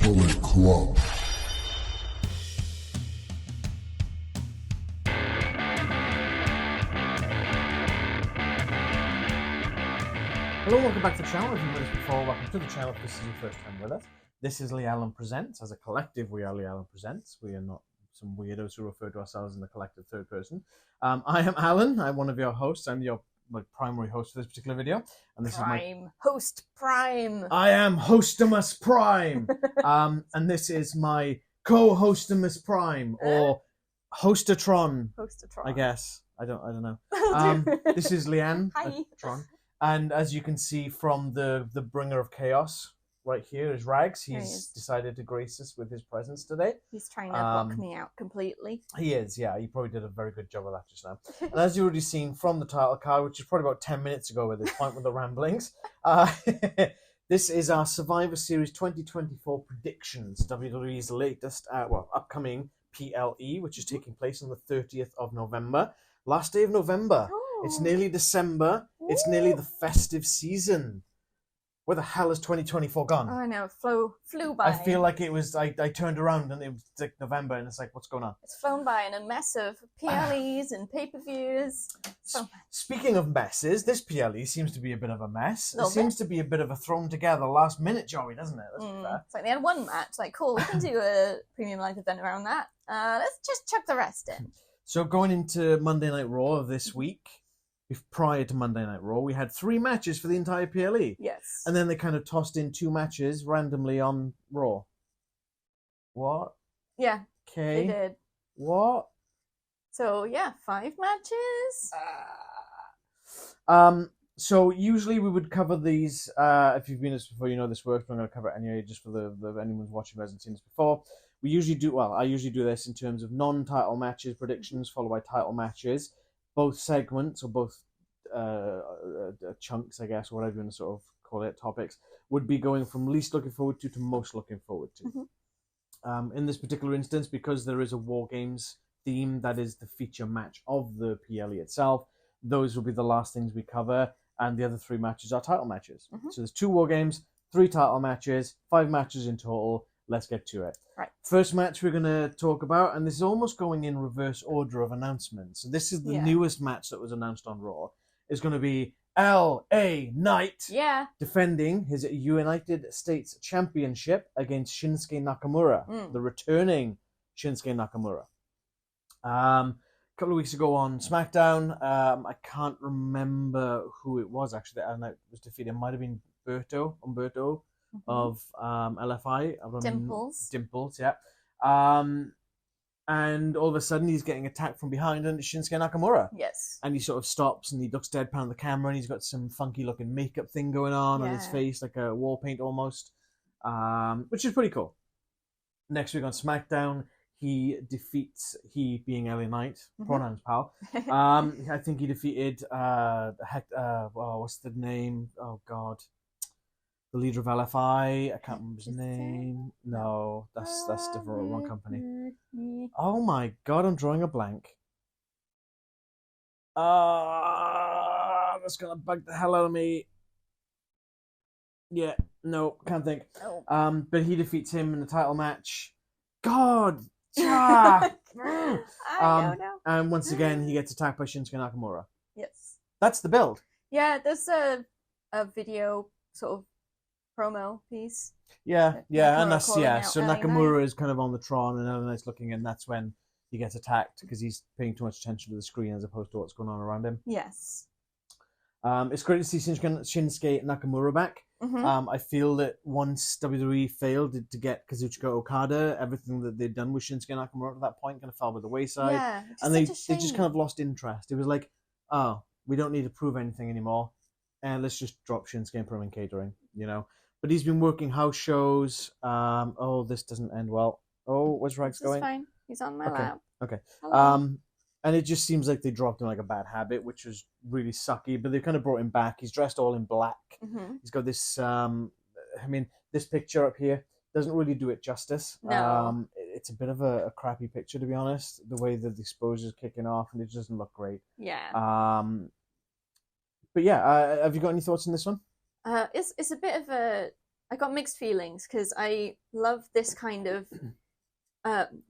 Bullet Club. Hello, welcome back to the channel. If you've been with us before, welcome to the channel. If this is your first time with us, this is Lee Allen Presents. As a collective, we are Lee Allen Presents. We are not some weirdos who refer to ourselves in the collective third person. I am Alan. I'm one of your hosts. I'm your primary host for this particular video. And this Prime. Host Prime. I am Hostimus Prime. And this is my co-Hostimus Prime, or Hostatron. Hostatron. I guess. I don't know. This is Leanne. Hi. Tron. And as you can see from the bringer of chaos right here is Rags. He's decided to grace us with his presence today. He's trying to block me out completely. He is, yeah. He probably did a very good job of that just now. And as you've already seen from the title card, which is probably about 10 minutes ago at this point with the ramblings, this is our Survivor Series 2024 predictions, WWE's latest, upcoming PLE, which is taking place on the 30th of November. Last day of November. It's nearly December. It's nearly the festive season. Where the hell has 2024 gone? Oh, I know. It flew by. I feel like it was, I turned around and it was like November and it's like, what's going on? It's flown by in a mess of PLEs and pay-per-views. Speaking of messes, this PLE seems to be a bit of a mess. It seems to be a bit of a thrown together last minute, Joey, doesn't it? Let's be fair. It's like they had one match. Like, cool, we can do a premium live event around that. Let's just chuck the rest in. So going into Monday Night Raw of this week, prior to Monday Night Raw, we had 3 matches for the entire PLE. Yes. And then they kind of tossed in 2 matches randomly on Raw. What? Yeah. Okay. They did. What? So, yeah, 5 matches. So usually we would cover these, if you've been this before, you know this works, but I'm going to cover it anyway, just for the anyone watching who hasn't seen this before. We usually do, I usually do this in terms of non-title matches, predictions, followed by title matches. Both segments, or both chunks, I guess, or whatever you want to sort of call it, topics, would be going from least looking forward to most looking forward to. In this particular instance, because there is a War Games theme that is the feature match of the PLE itself, those will be the last things we cover, and the other 3 matches are title matches. So there's 2 War Games, 3 title matches, 5 matches in total. Let's get to it. Right. First match we're going to talk about, and this is almost going in reverse order of announcements. So this is the newest match that was announced on Raw. It's going to be L.A. Knight defending his United States Championship against Shinsuke Nakamura, the returning Shinsuke Nakamura. A couple of weeks ago on SmackDown, I can't remember who it was actually that Knight was defeated. It might have been Umberto. Of LFI. Dimples, yeah. And all of a sudden he's getting attacked from behind, and it's Shinsuke Nakamura. Yes. And he sort of stops and he looks deadpan at the camera, and he's got some funky looking makeup thing going on his face, like a wall paint almost, which is pretty cool. Next week on SmackDown, he being LA Knight, pronouns pal. I think he defeated what's the name? Oh God. The leader of LFI, I can't remember his name. No, that's the wrong company. Oh my God, I'm drawing a blank. That's gonna bug the hell out of me. Yeah, no, can't think. But he defeats him in the title match. God, I don't know. And once again, he gets attacked by Shinsuke Nakamura. Yes. That's the build. Yeah, there's a video sort of promo piece. Yeah, and that's So Nakamura Knight is kind of on the Tron, and LA Knight's looking in. That's when he gets attacked because he's paying too much attention to the screen as opposed to what's going on around him. Yes. It's great to see Shinsuke Nakamura back. I feel that once WWE failed to get Kazuchika Okada, everything that they'd done with Shinsuke Nakamura at that point kind of fell by the wayside. Yeah, and they just kind of lost interest. It was like, oh, we don't need to prove anything anymore, and let's just drop Shinsuke and put him in catering, you know. But he's been working house shows. This doesn't end well. Oh, where's Rags going? It's fine. He's on my lap. Okay. Hello. And it just seems like they dropped him like a bad habit, which was really sucky. But they kind of brought him back. He's dressed all in black. He's got this. This picture up here doesn't really do it justice. No. It's a bit of a crappy picture, to be honest. The way that the exposure's kicking off, and it just doesn't look great. Yeah. But yeah, have you got any thoughts on this one? It's a bit of a I got mixed feelings because I love this kind of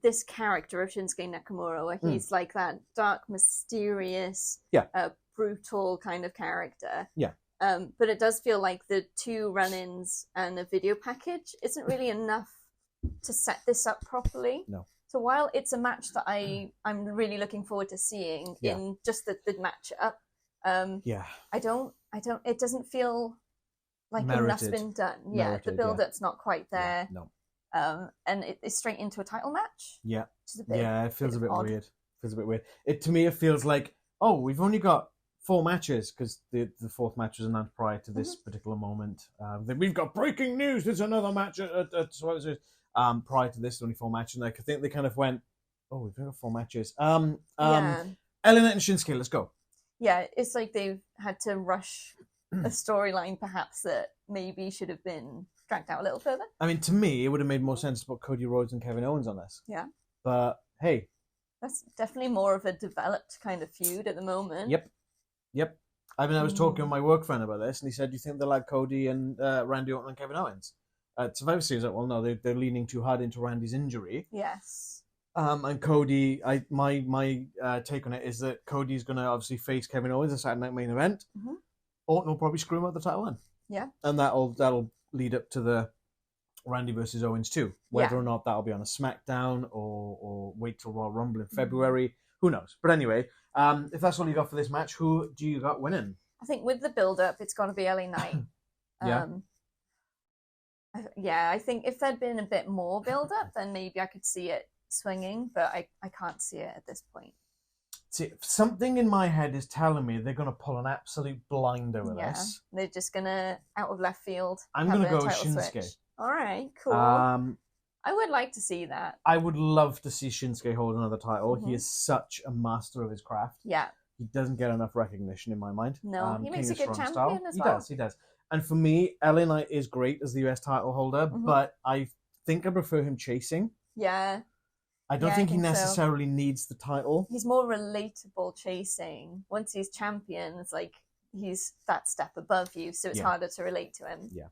this character of Shinsuke Nakamura, where he's like that dark, mysterious, brutal kind of character. Yeah. But it does feel like the 2 run-ins and a video package isn't really enough to set this up properly. No. So while it's a match that I'm really looking forward to seeing in just the match up, I don't. It doesn't feel like enough's been done. Merited, the build-up's not quite there. No. And it's straight into a title match. Yeah. Which is a bit, it feels a bit odd. weird. To me, it feels like, we've only got 4 matches because the 4th match was announced prior to this particular moment. We've got breaking news. There's another match at Survivor Series. Prior to this, only 4 matches. And I think they kind of went, we've got 4 matches. LA Knight and Shinsuke, let's go. Yeah, it's like they've had to rush a storyline perhaps that maybe should have been dragged out a little further. I mean, to me, it would have made more sense to put Cody Rhodes and Kevin Owens on this. Yeah. But, hey. That's definitely more of a developed kind of feud at the moment. Yep. I mean, I was talking with my work friend about this, and he said, do you think they'll like Cody and Randy Orton and Kevin Owens? At Survivor Series, well, no, they're leaning too hard into Randy's injury. Yes. And Cody, my take on it is that Cody's going to obviously face Kevin Owens in Saturday Night Main Event. Mm-hmm. Orton will probably screw him at the title win. Yeah. And that'll lead up to the Randy versus Owens too. Whether or not that'll be on a SmackDown or wait till Royal Rumble in February, who knows? But anyway, if that's all you got for this match, who do you got winning? I think with the build-up, it's got to be LA Knight. I think if there'd been a bit more build-up, then maybe I could see it swinging, but I can't see it at this point. See, something in my head is telling me they're going to pull an absolute blinder with this. They're just going to, out of left field, I'm going to go with Shinsuke. Switch. All right, cool. I would like to see that. I would love to see Shinsuke hold another title. He is such a master of his craft. Yeah. He doesn't get enough recognition in my mind. No, he makes a good champion as well. He does. And for me, LA Knight is great as the US title holder, but I think I prefer him chasing. Yeah. I don't think he necessarily needs the title. He's more relatable chasing. Once he's champion, it's like he's that step above you, so it's harder to relate to him. Yeah.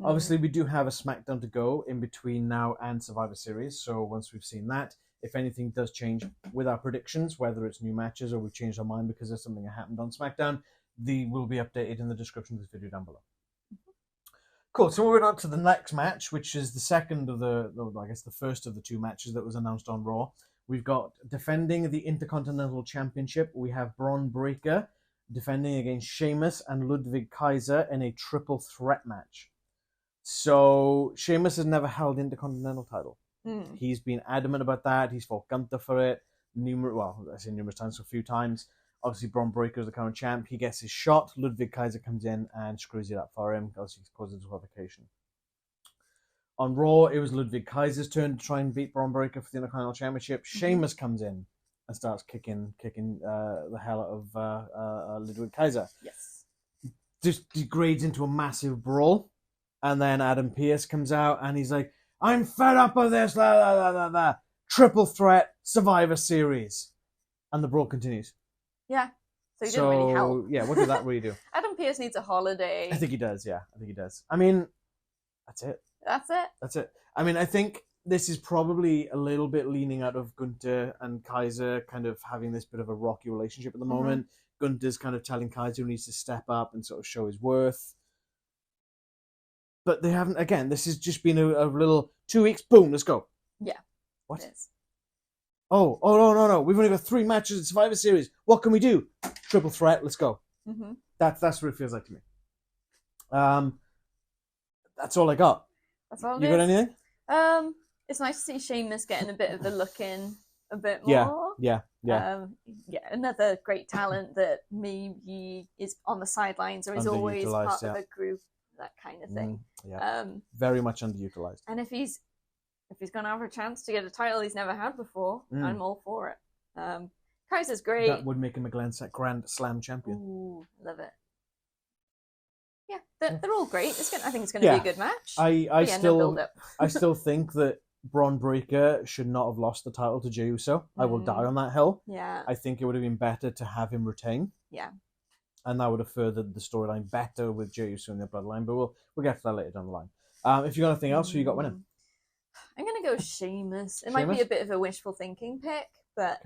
Obviously, we do have a SmackDown to go in between now and Survivor Series, so once we've seen that, if anything does change with our predictions, whether it's new matches or we've changed our mind because there's something that happened on SmackDown, they will be updated in the description of this video down below. Cool, so we're on to the next match, which is the first of the 2 matches that was announced on Raw. We've got defending the Intercontinental Championship. We have Bron Breakker defending against Sheamus and Ludwig Kaiser in a triple threat match. So Sheamus has never held Intercontinental title. He's been adamant about that. He's fought Gunther for it numerous times, a few times. Obviously, Bron Breakker is the current champ. He gets his shot. Ludwig Kaiser comes in and screws it up for him. Obviously, he causes disqualification. On Raw, it was Ludwig Kaiser's turn to try and beat Bron Breakker for the Intercontinental Championship. Sheamus comes in and starts kicking the hell out of Ludwig Kaiser. Yes. Just degrades into a massive brawl. And then Adam Pearce comes out and he's like, I'm fed up of this. Triple threat Survivor Series. And the brawl continues. Yeah. So he didn't really help. Yeah, what did that really do? Adam Pearce needs a holiday. I think he does, yeah. I think he does. I mean, that's it. That's it. I mean, I think this is probably a little bit leaning out of Gunther and Kaiser kind of having this bit of a rocky relationship at the moment. Gunther's kind of telling Kaiser he needs to step up and sort of show his worth. But they haven't, again, this has just been a little 2 weeks, boom, let's go. Yeah. What? It is. Oh, no. We've only got 3 matches in Survivor Series. What can we do? Triple threat, let's go. That's what it feels like to me. That's all I got. That's all you got anything? It's nice to see Sheamus getting a bit of the look in a bit more. Yeah. Another great talent that maybe is on the sidelines or is always part of a group, that kind of thing. Very much underutilized. And if he's going to have a chance to get a title he's never had before, I'm all for it. Kaiser's great. That would make him a Grand Slam champion. Ooh, love it. Yeah, they're all great. I think it's going to be a good match. I still think that Bron Breakker should not have lost the title to Jey Uso. I will die on that hill. Yeah. I think it would have been better to have him retain. Yeah. And that would have furthered the storyline better with Jey Uso in the bloodline. But we'll get to that later down the line. If you got anything else, who you got winning? I'm going to go Sheamus. It might be a bit of a wishful thinking pick, but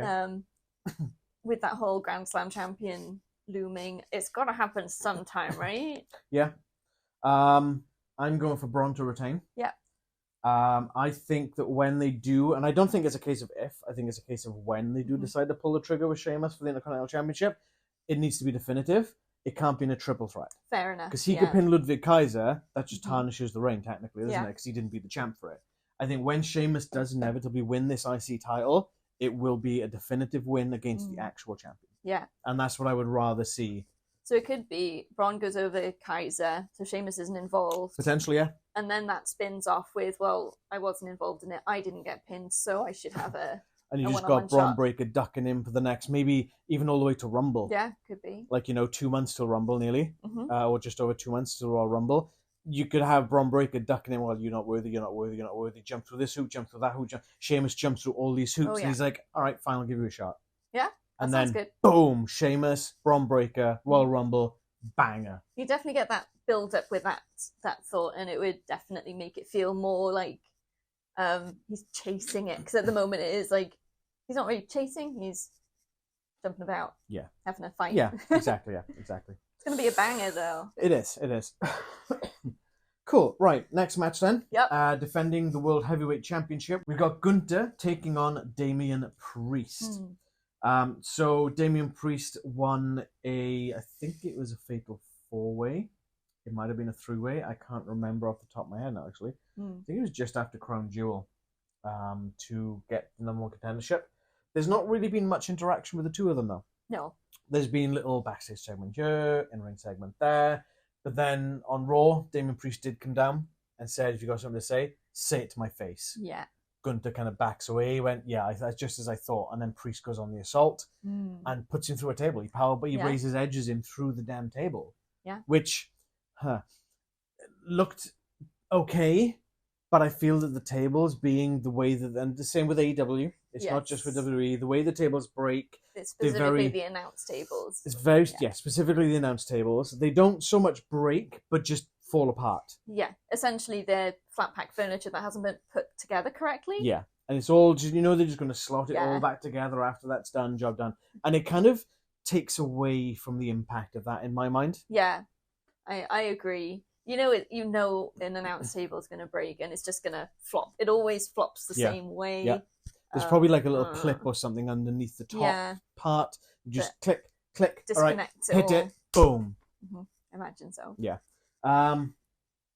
with that whole Grand Slam champion looming, it's got to happen sometime, right? Yeah. I'm going for Bron to retain. Yeah. I think that when they do, and I don't think it's a case of if, I think it's a case of when they do decide to pull the trigger with Sheamus for the Intercontinental Championship, it needs to be definitive. It can't be in a triple threat. Fair enough. Because he could pin Ludwig Kaiser, that just tarnishes the reign, technically, doesn't it? Because he didn't beat the champ for it. I think when Sheamus does inevitably win this IC title, it will be a definitive win against the actual champion. Yeah. And that's what I would rather see. So it could be Bron goes over Kaiser, so Sheamus isn't involved. Potentially, yeah. And then that spins off with, well, I wasn't involved in it. I didn't get pinned, so I should have a And you just got Bron Breakker ducking in for the next, maybe even all the way to Rumble. Yeah, could be. Like, 2 months till Rumble nearly, or just over 2 months till Royal Rumble. You could have Bron Breakker ducking in, well, you're not worthy, jump through this hoop, jump through that hoop. Sheamus jumps through all these hoops, and he's like, all right, fine, I'll give you a shot. Yeah, and then, good. Boom, Sheamus, Bron Breakker, Royal Rumble, banger. You definitely get that build up with that thought, and it would definitely make it feel more like he's chasing it, because at the moment it is like he's not really chasing, he's jumping about, having a fight. Yeah, exactly. It's gonna be a banger though. It is. Cool. Right, next match then. Yep. Defending the World Heavyweight Championship, we've got Gunther taking on Damian Priest. So Damian Priest won I think it was a fatal 4-way. It might have been a 3-way. I can't remember off the top of my head now, actually. I think it was just after Crown Jewel to get the number one contendership. There's not really been much interaction with the two of them, though. No. There's been little backstage segment here, in-ring segment there. But then on Raw, Damian Priest did come down and said, if you got something to say it to my face. Yeah. Gunther kind of backs away. He went, that's just as I thought. And then Priest goes on the assault and puts him through a table. He raises edges him through the damn table. Yeah. Which looked okay, but I feel that the tables being the way that, and the same with AEW, it's not just with WWE, the way the tables break. It's specifically the announce tables. It's very, specifically the announce tables. They don't so much break, but just fall apart. Yeah, essentially they're flat pack furniture that hasn't been put together correctly. Yeah, and it's all just, they're just going to slot it all back together after that's done, job done. And it kind of takes away from the impact of that in my mind. Yeah, I agree. An announce table is going to break and it's just going to flop. It always flops the same way. Yeah. There's probably like a little clip or something underneath the top part. You just click, disconnect hit it, boom. I imagine so. Yeah.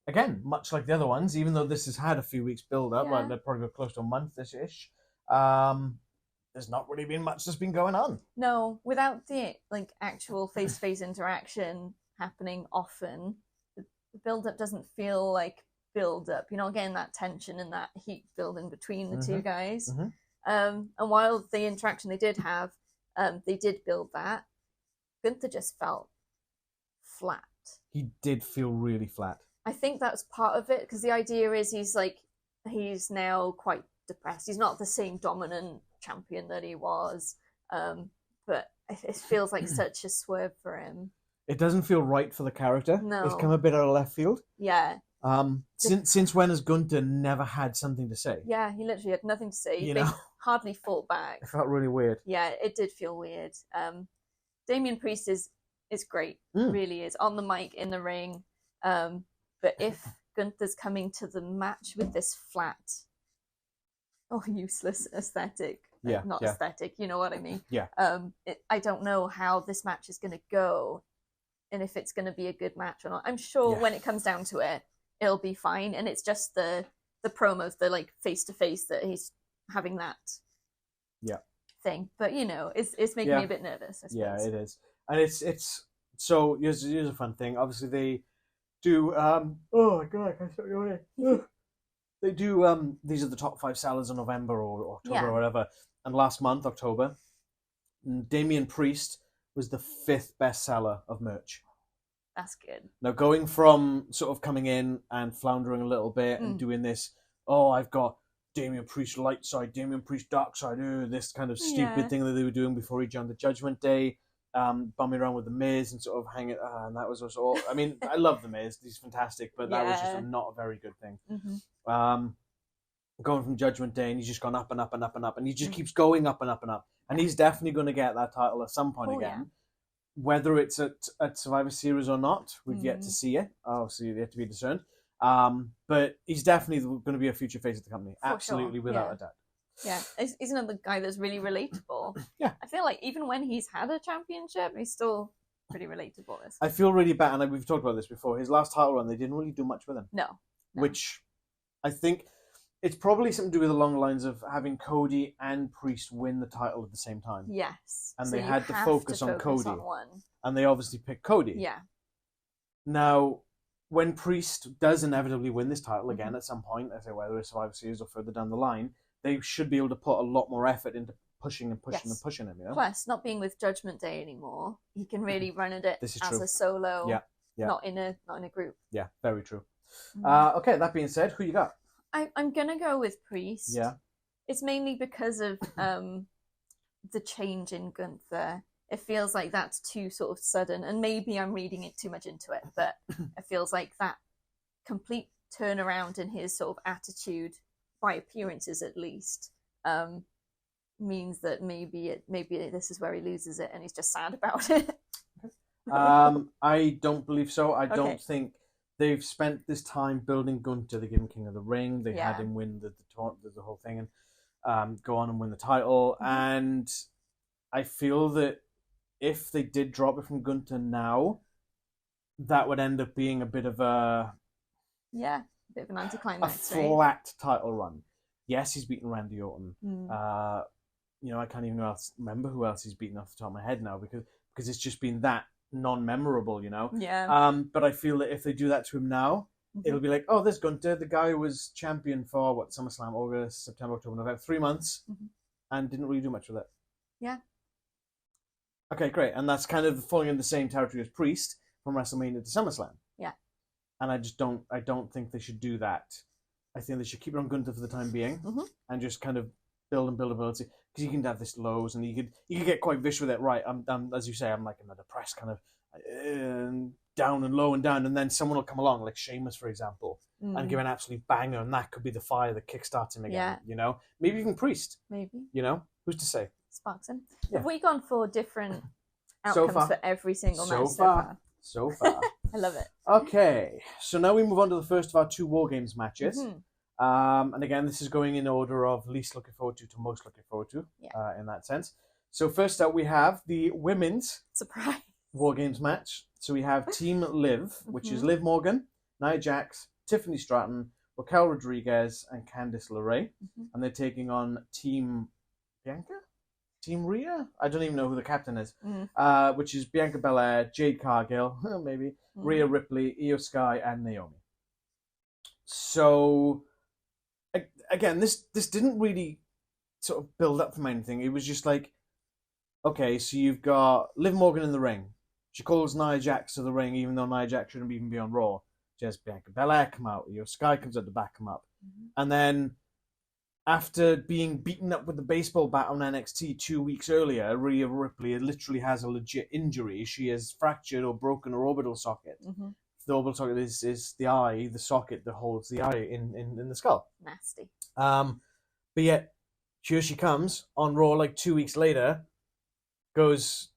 Again, much like the other ones, even though this has had a few weeks build up, like they're probably close to a month-ish, there's not really been much that's been going on. No, without the actual face-to-face interaction happening often, the build-up doesn't feel like build-up. You're not getting that tension and that heat building between the two guys. And while the interaction they did have, they did build that, Gunther just felt flat. He did feel really flat. I think that's part of it, because the idea is he's now quite depressed. He's not the same dominant champion that he was, but it feels like such a swerve for him. It doesn't feel right for the character. No. It's come a bit out of left field. Yeah. Since when has Gunther never had something to say? Yeah, he literally had nothing to say. He hardly fought back. It felt really weird. Yeah, it did feel weird. Damian Priest is great, really is, on the mic, in the ring. But if Gunther's coming to the match with this flat, useless aesthetic, aesthetic, you know what I mean? Yeah. I don't know how this match is going to go, and if it's going to be a good match or not. I'm sure when it comes down to it, it'll be fine, and it's just the promos, the face to face, that he's having that thing. But it's making me a bit nervous, I suppose. Yeah, it is. And it's so here's a fun thing. Obviously they do oh my god, I can't stop yawning. They do these are the top 5 sellers in November or October or whatever. And last month, October, Damian Priest was the 5th best seller of merch. That's good. Now, going from sort of coming in and floundering a little bit and doing this, I've got Damian Priest light side, Damian Priest dark side, this kind of stupid thing that they were doing before he joined the Judgment Day, bumming around with the Miz and sort of hanging. And that was also. I mean, I love the Miz; he's fantastic, but that was just not a very good thing. Going from Judgment Day, and he's just gone up and up and up and up, and he just keeps going up and up and up, and he's definitely going to get that title at some point again. Yeah. Whether it's at Survivor Series or not, we've yet to see it. Obviously, yet to be discerned. But he's definitely going to be a future face of the company, absolutely, without a doubt. Yeah, he's another guy that's really relatable. Yeah, I feel like even when he's had a championship, he's still pretty relatable. I feel really bad, and we've talked about this before. His last title run, they didn't really do much with him. No. Which I think it's probably something to do with along the lines of having Cody and Priest win the title at the same time. Yes. And so they had to focus on Cody. On one. And they obviously picked Cody. Yeah. Now, when Priest does inevitably win this title again at some point, I say whether it's Survivor Series or further down the line, they should be able to put a lot more effort into pushing and pushing and pushing him. You know? Plus, not being with Judgment Day anymore, he can really run at it as a solo, not in a group. Yeah, very true. Okay, that being said, who you got? I'm gonna go with Priest. Yeah. It's mainly because of the change in Gunther. It feels like that's too sort of sudden, and maybe I'm reading it too much into it, but it feels like that complete turnaround in his sort of attitude, by appearances at least, means that maybe this is where he loses it and he's just sad about it. I don't believe so. I don't think they've spent this time building Gunther. They give him King of the Ring. They had him win the whole thing and go on and win the title. And I feel that if they did drop it from Gunther now, that would end up being a bit of a... Yeah, a bit of an anticlimax, a flat title run. Yes, he's beaten Randy Orton. I can't even remember who else he's beaten off the top of my head now because it's just been that non-memorable, you know? Yeah. But I feel that if they do that to him now, it'll be like, oh, there's Gunther. The guy who was champion for, SummerSlam, August, September, October, November, 3 months, and didn't really do much with it. Yeah. Okay, great. And that's kind of falling in the same territory as Priest from WrestleMania to SummerSlam. Yeah. And I don't think they should do that. I think they should keep it on Gunther for the time being and just kind of build ability. Because you can have this lows and you could get quite vicious with it. Right, I'm as you say, I'm like in a depressed kind of down and low and down, and then someone will come along, like Sheamus, for example, and give an absolute banger, and that could be the fire that kickstarts him again. Yeah. You know? Maybe even Priest. Maybe. You know? Who's to say? Sparks him. Yeah. Have we gone for different outcomes for every single match so far? So far. I love it. Okay, so now we move on to the first of our 2 War Games matches. And again, this is going in order of least looking forward to most looking forward to, in that sense. So first up, we have the women's surprise War Games match. So we have Team Liv, which is Liv Morgan, Nia Jax, Tiffany Stratton, Raquel Rodriguez, and Candice LaRae. And they're taking on Team Bianca? Team Rhea? I don't even know who the captain is. Which is Bianca Belair, Jade Cargill, maybe, Rhea Ripley, Io Sky, and Naomi. So, again, this didn't really sort of build up from anything. It was just like, okay, so you've got Liv Morgan in the ring. She calls Nia Jax to the ring, even though Nia Jax shouldn't even be on Raw. She has Bianca Belair come out. Io Sky comes out to back him up. And then, after being beaten up with the baseball bat on NXT 2 weeks earlier, Rhea Ripley literally has a legit injury. She has fractured or broken her orbital socket. The orbital socket is the eye, the socket that holds the eye in the skull. Nasty. But yet, here she comes on Raw like 2 weeks later, goes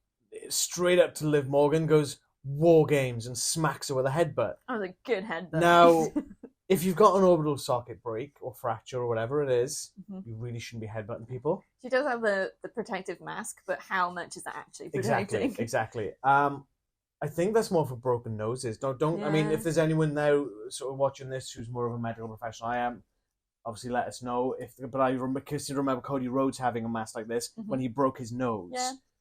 straight up to Liv Morgan, goes War Games, and smacks her with a headbutt. That was a good headbutt. Now, if you've got an orbital socket break or fracture or whatever it is, you really shouldn't be headbutting people. She does have the protective mask, but how much is that actually protecting? Exactly. I think that's more for broken noses. Don't. Yeah. I mean, if there's anyone now sort of watching this who's more of a medical professional, I am. Obviously, let us know. But I remember Cody Rhodes having a mask like this when he broke his nose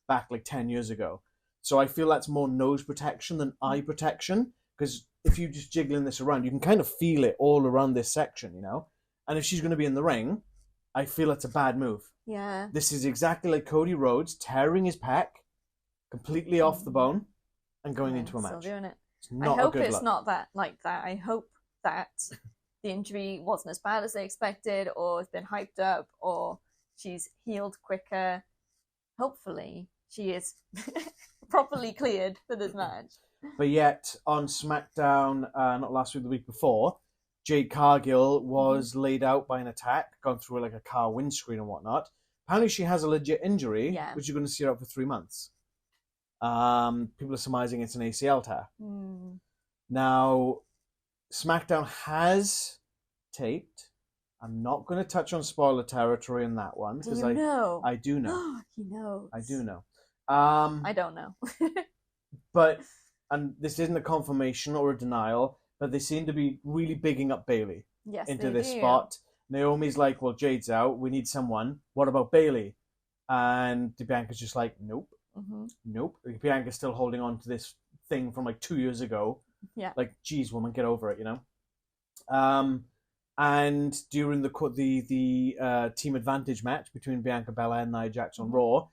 back like 10 years ago. So I feel that's more nose protection than eye protection, because if you're just jiggling this around, you can kind of feel it all around this section, you know? And if she's going to be in the ring, I feel it's a bad move. Yeah. This is exactly like Cody Rhodes tearing his pec completely off the bone and going into a match. Still doing it. I hope it's not that like that. I hope that the injury wasn't as bad as they expected, or it's been hyped up, or she's healed quicker. Hopefully she is properly cleared for this match. But yet, on SmackDown, not last week, the week before, Jade Cargill was laid out by an attack, gone through like a car windscreen and whatnot. Apparently she has a legit injury, which you're going to see her out for 3 months. People are surmising it's an ACL tear. Now, SmackDown has taped. I'm not going to touch on spoiler territory in that one. Do you know? I do know. He knows. I do know. I don't know. But, and this isn't a confirmation or a denial, but they seem to be really bigging up Bayley into this spot. Naomi's like, well, Jade's out. We need someone. What about Bayley? And Bianca's just like, nope. Nope. Bianca's still holding on to this thing from like 2 years ago. Yeah. Like, geez, woman, get over it, you know? And during the team advantage match between Bianca Belair and Nia Jax on Raw,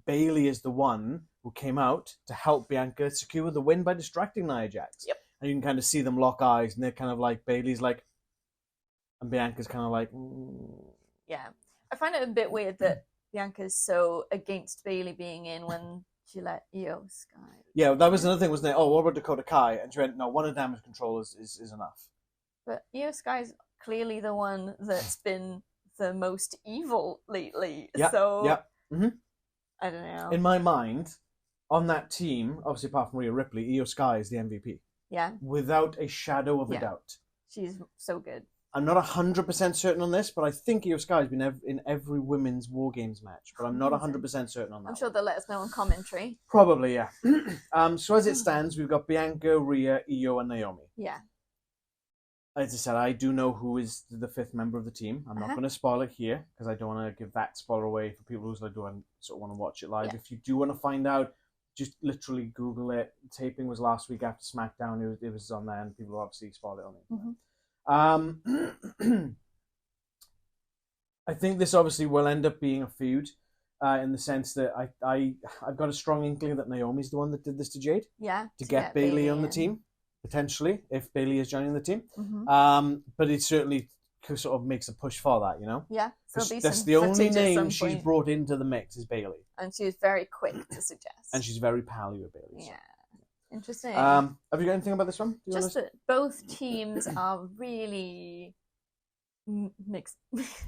Bayley is the one who came out to help Bianca secure the win by distracting Nia Jax. Yep. And you can kind of see them lock eyes, and they're kind of like, Bayley's like, and Bianca's kind of like, Yeah. I find it a bit weird that Bianca's so against Bayley being in when she let Io Sky. Yeah, that was another thing, wasn't it? Oh, what about Dakota Kai? And she went, no, one of the damage control is enough. But Io Sky's clearly the one that's been the most evil lately. Yeah, so yeah. I don't know. In my mind, on that team, obviously apart from Rhea Ripley, Io Sky is the MVP. Yeah. Without a shadow of a doubt. She's so good. I'm not 100% certain on this, but I think Io Sky has been in every women's War Games match, but I'm not 100% certain on that. I'm sure they'll let us know in commentary. Probably, yeah. So as it stands, we've got Bianca, Rhea, Io, and Naomi. Yeah. As I said, I do know who is the fifth member of the team. I'm not going to spoil it here, because I don't want to give that spoiler away for people who sort of want to watch it live. Yeah. If you do want to find out, just literally Google it. Taping was last week after SmackDown. It was on there, and people obviously spoiled it on it. I think this obviously will end up being a feud, in the sense that I've got a strong inkling that Naomi's the one that did this to Jade. Yeah. To get Bayley on the team, potentially, if Bayley is joining the team. But it certainly sort of makes a push for that, you know? Yeah. That's the only name she's brought into the mix is Bayley. And she was very quick to suggest. And she's very pally with Bayley. So. Yeah. Interesting. Have you got anything about this one? Just that both teams are really mixed.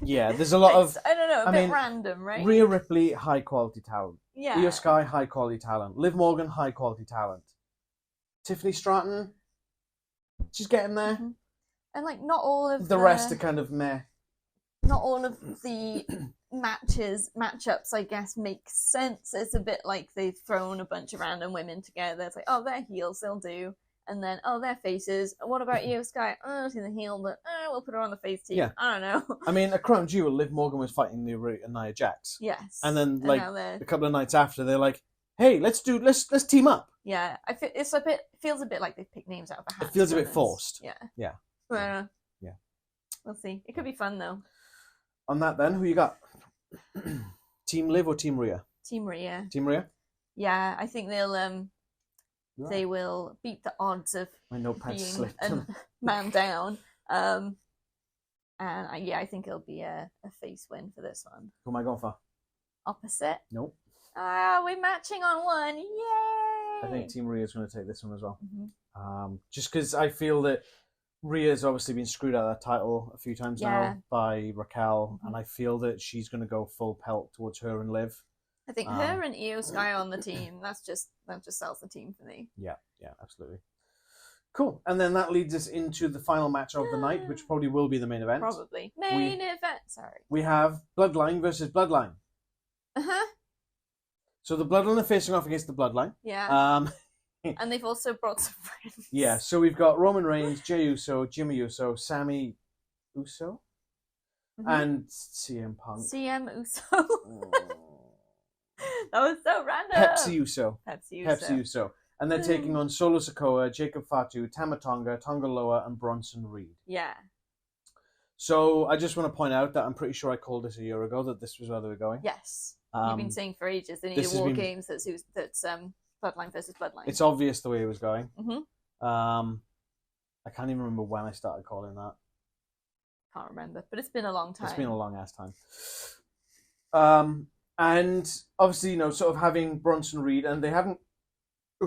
Yeah, there's a lot of... I don't know, a bit random, right? Rhea Ripley, high quality talent. Yeah. Io Sky, high quality talent. Liv Morgan, high quality talent. Tiffany Stratton, she's getting there. And like, not all of the rest are kind of meh. Not all of the matchups, I guess, make sense. It's a bit like they've thrown a bunch of random women together. It's like, oh, they're heels, they'll do. And then, oh, they're faces. What about Io Sky? Oh, she's a heel, but we'll put her on the face team. Yeah. I don't know. I mean, a crown jewel, Liv Morgan was fighting Nia Jax. Yes. And then, like, a couple of nights after, they're like, hey, let's team up. Yeah. Feels a bit like they picked names out of a hat. It feels a bit forced. Yeah. Yeah. Yeah. We'll see. It could be fun, though. On that, then, who you got? Team Liv or Team Rhea? Team Rhea. Team Rhea? Yeah, I think they will beat the odds of being a man down. And I think it'll be a face win for this one. Who am I going for? Opposite? Nope. We're matching on one. Yay! I think Team Rhea is going to take this one as well. Just because I feel that Rhea's obviously been screwed out of that title a few times now by Raquel, and I feel that she's going to go full pelt towards her and Liv. I think her and Io Sky on the team, that just sells the team for me. Yeah, absolutely. Cool. And then that leads us into the final match of the night, which probably will be the main event. Probably. Main event, sorry. We have Bloodline versus Bloodline. So the Bloodline are facing off against the Bloodline. Yeah. And they've also brought some friends. Yeah, so we've got Roman Reigns, Jey Uso, Jimmy Uso, Sami Uso, and CM Punk. CM Uso. That was so random. Pepsi Uso. And they're taking on Solo Sikoa, Jacob Fatu, Tama Tonga, Tonga Loa, and Bronson Reed. Yeah. So I just want to point out that I'm pretty sure I called this a year ago that this was where they were going. Yes. You've been saying for ages they need a War Games that's Bloodline versus Bloodline. It's obvious the way it was going. I can't even remember when I started calling that. Can't remember, but it's been a long time. It's been a long ass time. And obviously, sort of having Bronson Reed, and they haven't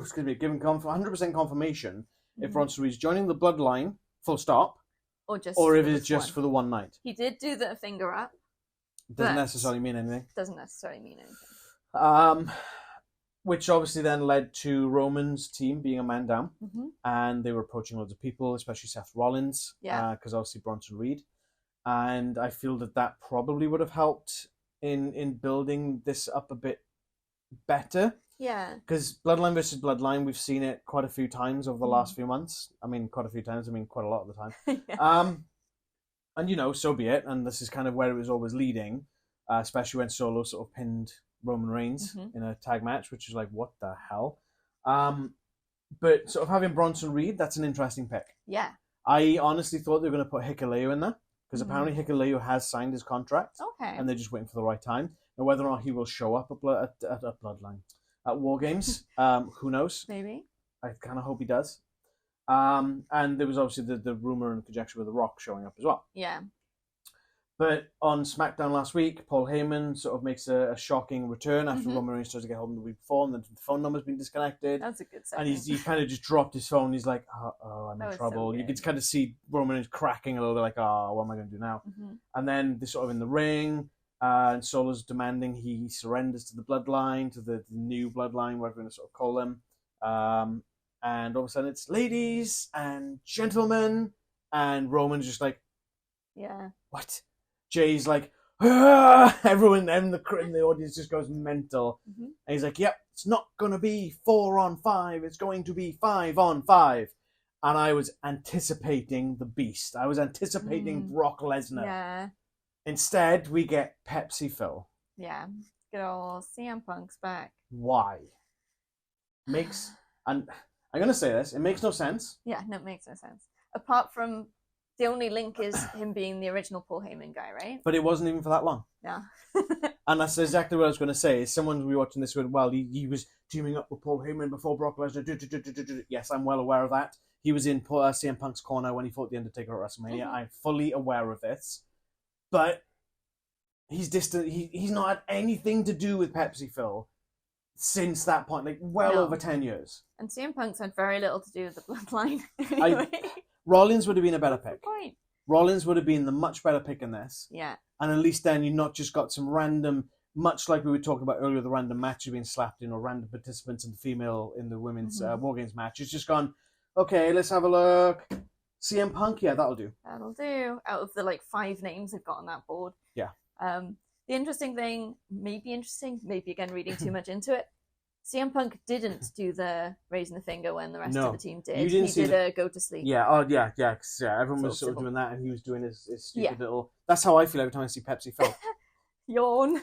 given 100% confirmation if Bronson Reed's joining the Bloodline, full stop, or if it's just for the one night. He did do the finger up. Doesn't necessarily mean anything. Which obviously then led to Roman's team being a man down, and they were approaching loads of people, especially Seth Rollins, because obviously Bronson Reed, and I feel that probably would have helped in building this up a bit better. Yeah. Because Bloodline versus Bloodline, we've seen it quite a few times over the last few months. I mean, quite a few times. I mean, quite a lot of the time. Yeah. And so be it. And this is kind of where it was always leading, especially when Solo sort of pinned Roman Reigns in a tag match, which is like, what the hell? But sort of having Bronson Reed, that's an interesting pick. Yeah. I honestly thought they were going to put Hikuleo in there, because apparently Hikuleo has signed his contract. Okay. And they're just waiting for the right time. Now, whether or not he will show up at Bloodline, at War Games, who knows? Maybe. I kind of hope he does. And there was obviously the rumor and conjecture with The Rock showing up as well. Yeah. But on SmackDown last week, Paul Heyman sort of makes a shocking return after Roman Reigns tries to get home the week before, and the phone number's been disconnected. That's a good sign. And he kind of just dropped his phone. He's like, oh, I'm in trouble. So you can kind of see Roman Reigns cracking a little bit, like, oh, what am I going to do now? And then they're sort of in the ring, and Solo's demanding he surrenders to the Bloodline, to the new Bloodline, whatever we're going to sort of call them. And all of a sudden it's ladies and gentlemen, and Roman's just like, yeah, what? Jay's like, ah! Everyone in the audience just goes mental. And he's like, yep, it's not going to be 4-on-5, it's going to be 5-on-5. And I was anticipating the Beast. I was anticipating Brock Lesnar. Yeah. Instead, we get Pepsi Phil. Yeah. Good old CM Punk's back. Why? And I'm going to say this, it makes no sense. Yeah, no, it makes no sense. Apart from, the only link is him being the original Paul Heyman guy, right? But it wasn't even for that long. Yeah. And that's exactly what I was going to say. Is someone will be watching this going, well, he was teaming up with Paul Heyman before Brock Lesnar. Yes, I'm well aware of that. He was in CM Punk's corner when he fought The Undertaker at WrestleMania. I'm fully aware of this. But he's distant. He's not had anything to do with Pepsi Phil since that point, like over 10 years. And CM Punk's had very little to do with the Bloodline. Anyway. Rollins would have been a better pick. Rollins would have been the much better pick in this. Yeah. And at least then you've not just got some random, much like we were talking about earlier, the random matches being slapped in, or random participants in the women's War Games match. It's just gone, okay, let's have a look. CM Punk, yeah, that'll do. That'll do. Out of the 5 names they've got on that board. Yeah. The interesting thing, maybe again reing too much into it, CM Punk didn't do the raising the finger when the rest of the team did. He did a go to sleep. Yeah, everyone was sort of doing that, and he was doing his stupid little... That's how I feel every time I see Pepsi Phil. Yawn.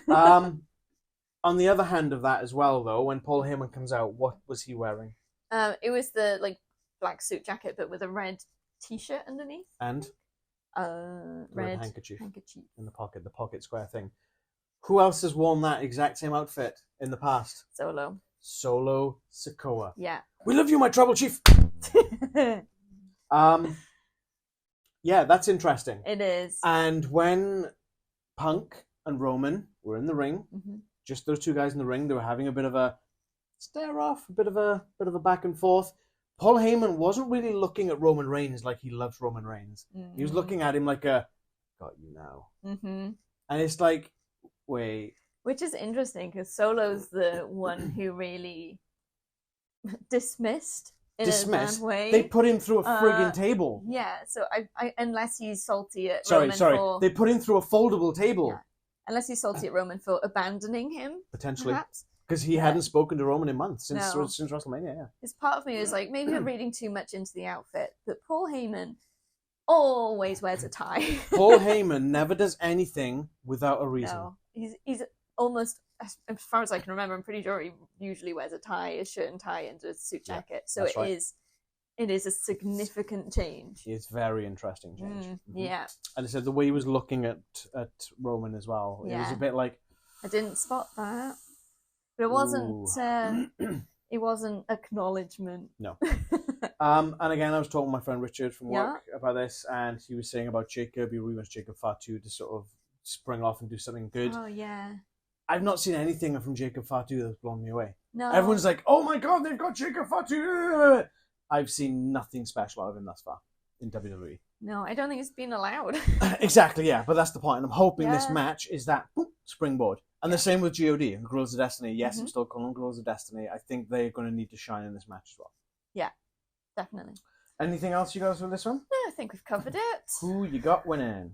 On the other hand of that as well, though, when Paul Heyman comes out, what was he wearing? It was the black suit jacket, but with a red t-shirt underneath. And? Red handkerchief in the pocket square thing. Who else has worn that exact same outfit in the past? Solo Sikoa. Yeah. We love you, my tribal chief. Yeah, that's interesting. It is. And when Punk and Roman were in the ring, just those two guys in the ring, they were having a bit of a stare off, a bit of a back and forth. Paul Heyman wasn't really looking at Roman Reigns like he loves Roman Reigns. He was looking at him like got you now. And it's like, wait. Which is interesting, because Solo's the one who really dismissed in a bad way. They put him through a friggin' table. Yeah, so I unless he's salty at Roman for... They put him through a foldable table. Yeah. Unless he's salty at Roman for abandoning him, potentially. Perhaps. Because he hadn't spoken to Roman in months since WrestleMania, yeah. It's part of me is like, maybe I'm reading too much into the outfit, but Paul Heyman always wears a tie. Paul Heyman never does anything without a reason. No, he's almost, as far as I can remember, I'm pretty sure he usually wears a tie, a shirt and tie, and a suit jacket. So it is a significant change. It's very interesting change. Yeah. And I said the way he was looking at Roman as well, it was a bit like... I didn't spot that. But it wasn't. It wasn't acknowledgement. No. And again, I was talking to my friend Richard from work about this, and he was saying about Jacob. He really wants Jacob Fatu to sort of spring off and do something good. Oh yeah. I've not seen anything from Jacob Fatu that's blown me away. No. Everyone's like, oh my god, they've got Jacob Fatu. I've seen nothing special out of him thus far in WWE. No, I don't think it's been allowed. Exactly, yeah, but that's the point. And I'm hoping this match is that springboard. And the same with GOD and Girls of Destiny. Yes, I'm still calling them Girls of Destiny. I think they're going to need to shine in this match as well. Yeah, definitely. Anything else you guys with this one? No, I think we've covered it. Who you got winning?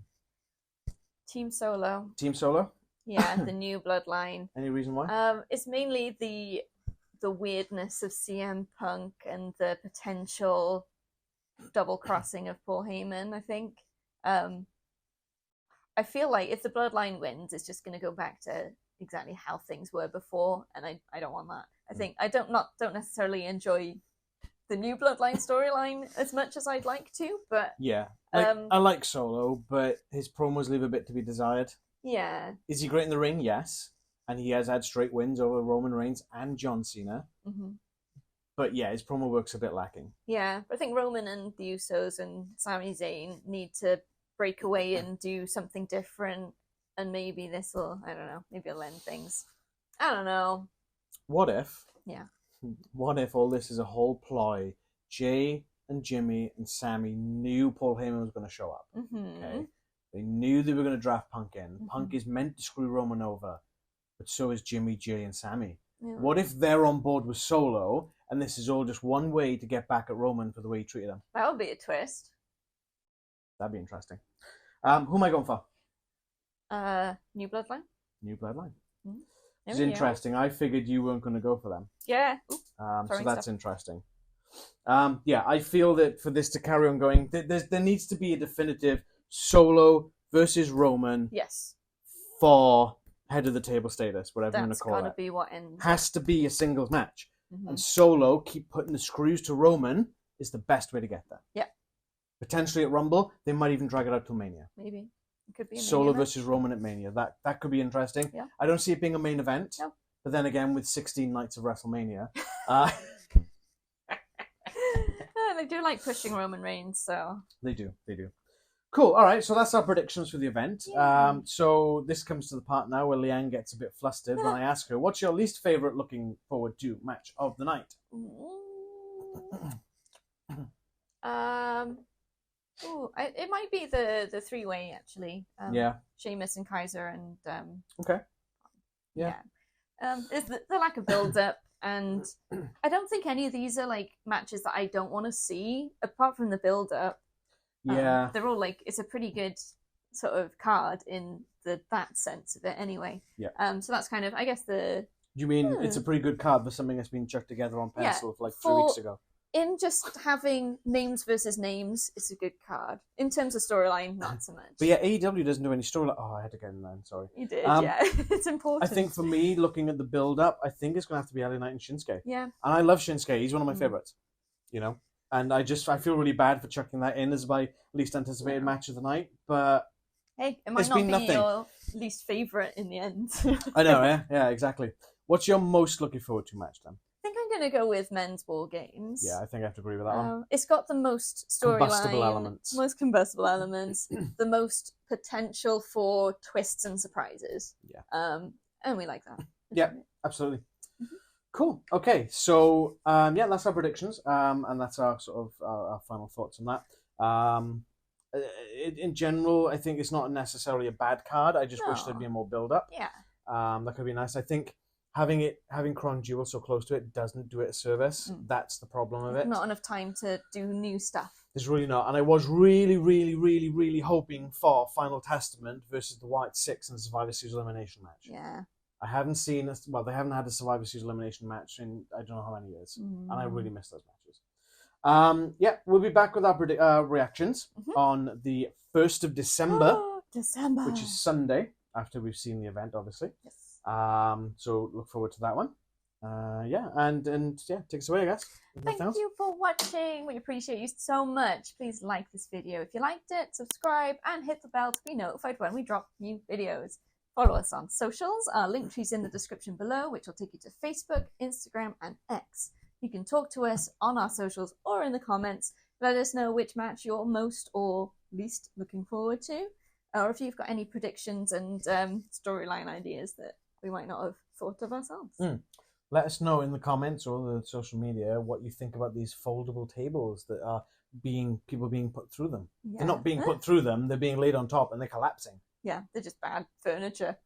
Team Solo. Team Solo? Yeah, the new bloodline. Any reason why? It's mainly the weirdness of CM Punk and the potential double crossing of Paul Heyman, I think. I feel like if the bloodline wins, it's just going to go back to exactly how things were before, and I don't want that. I think I don't necessarily enjoy the new bloodline storyline as much as I'd like to, but yeah, I like Solo, but his promos leave a bit to be desired. Yeah, is he great in the ring? Yes, and he has had straight wins over Roman Reigns and John Cena. Mm-hmm. But yeah, his promo work's a bit lacking. Yeah, but I think Roman and the Usos and Sami Zayn need to break away and do something different, and maybe this will, I don't know, maybe it'll end things. I don't know. What if? Yeah. What if all this is a whole ploy? Jay and Jimmy and Sami knew Paul Heyman was going to show up. Mm-hmm. Okay, they knew they were going to draft Punk in. Mm-hmm. Punk is meant to screw Roman over, but so is Jimmy, Jay, and Sami. Yeah. What if they're on board with Solo, and this is all just one way to get back at Roman for the way he treated them? That would be a twist. That'd be interesting. Who am I going for? New Bloodline. New Bloodline. Mm-hmm. It's interesting. I figured you weren't going to go for them. Yeah. So that's interesting. Yeah, I feel that for this to carry on going, there needs to be a definitive Solo versus Roman. Yes. For head of the table status, whatever you want to call it. That's got to be what ends. Has to be a singles match. Mm-hmm. And Solo keep putting the screws to Roman is the best way to get there. Yeah. Potentially at Rumble, they might even drag it out to Mania. Maybe. It could be a Solo versus Roman at Mania. That could be interesting. Yeah. I don't see it being a main event. No. But then again, with 16 nights of WrestleMania. They do like pushing Roman Reigns, so. They do. Cool. All right. So that's our predictions for the event. Yeah. So this comes to the part now where Leanne gets a bit flustered when I ask her, what's your least favorite looking forward to match of the night? It might be the three-way, actually. Yeah. Sheamus and Kaiser and... okay. Yeah. There's the lack of build-up, and I don't think any of these are, like, matches that I don't want to see, apart from the build-up. Yeah. They're all, like, it's a pretty good sort of card in that sense of it, anyway. Yeah. So that's kind of, I guess, the... You mean it's a pretty good card for something that's been chucked together on pencil for like 3 weeks ago? In just having names versus names, it's a good card. In terms of storyline, not so much. But yeah, AEW doesn't do any storyline. Oh, I had to get in line, sorry. You did, yeah. It's important. I think for me, looking at the build-up, I think it's going to have to be LA Knight and Shinsuke. Yeah. And I love Shinsuke. He's one of my favourites, you know? And I feel really bad for chucking that in as my least anticipated match of the night, but... Hey, it might not be your least favourite in the end. I know, yeah, exactly. What's your most looking forward to match, then? I think I'm going to go with Men's War Games. Yeah, I think I have to agree with that one. It's got the most storyline, most combustible elements, the most potential for twists and surprises. Yeah. And we like that. Yeah, absolutely. Mm-hmm. Cool. Okay, so that's our predictions, and that's our sort of our final thoughts on that. In general, I think it's not necessarily a bad card. I just wish there'd be more build-up. Yeah. That could be nice. I think having Crown Jewel so close to it doesn't do it a service. That's the problem of it. Not enough time to do new stuff. There's really not. And I was really, really, really, really hoping for Final Testament versus the White Six in the Survivor Series elimination match. Yeah. I haven't seen they haven't had a Survivor Series elimination match in I don't know how many years, and I really miss those matches. We'll be back with our reactions on the 1st of December, which is Sunday after we've seen the event, obviously. Yes. So look forward to that one. Take us away, I guess. Thank you for watching. We appreciate you so much. Please like this video if you liked it, subscribe, and hit the bell to be notified when we drop new videos. Follow us on socials. Our link tree's in the description below, which will take you to Facebook, Instagram, and X. You can talk to us on our socials or in the comments. Let us know which match you're most or least looking forward to, or if you've got any predictions and storyline ideas that we might not have thought of ourselves. Let us know in the comments or the social media what you think about these foldable tables that are people being put through them. Yeah. They're not being put through them, they're being laid on top and they're collapsing. Yeah, they're just bad furniture.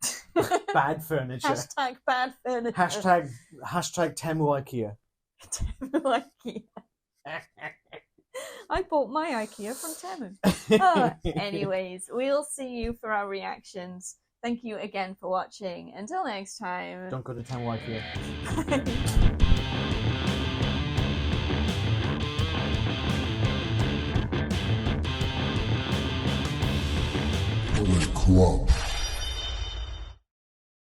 Bad furniture. Hashtag bad furniture. Hashtag Temu IKEA. Temu IKEA. I bought my IKEA from Temu. Anyways, we'll see you for our reactions. Thank you again for watching. Until next time. Don't go to Temu IKEA. Club.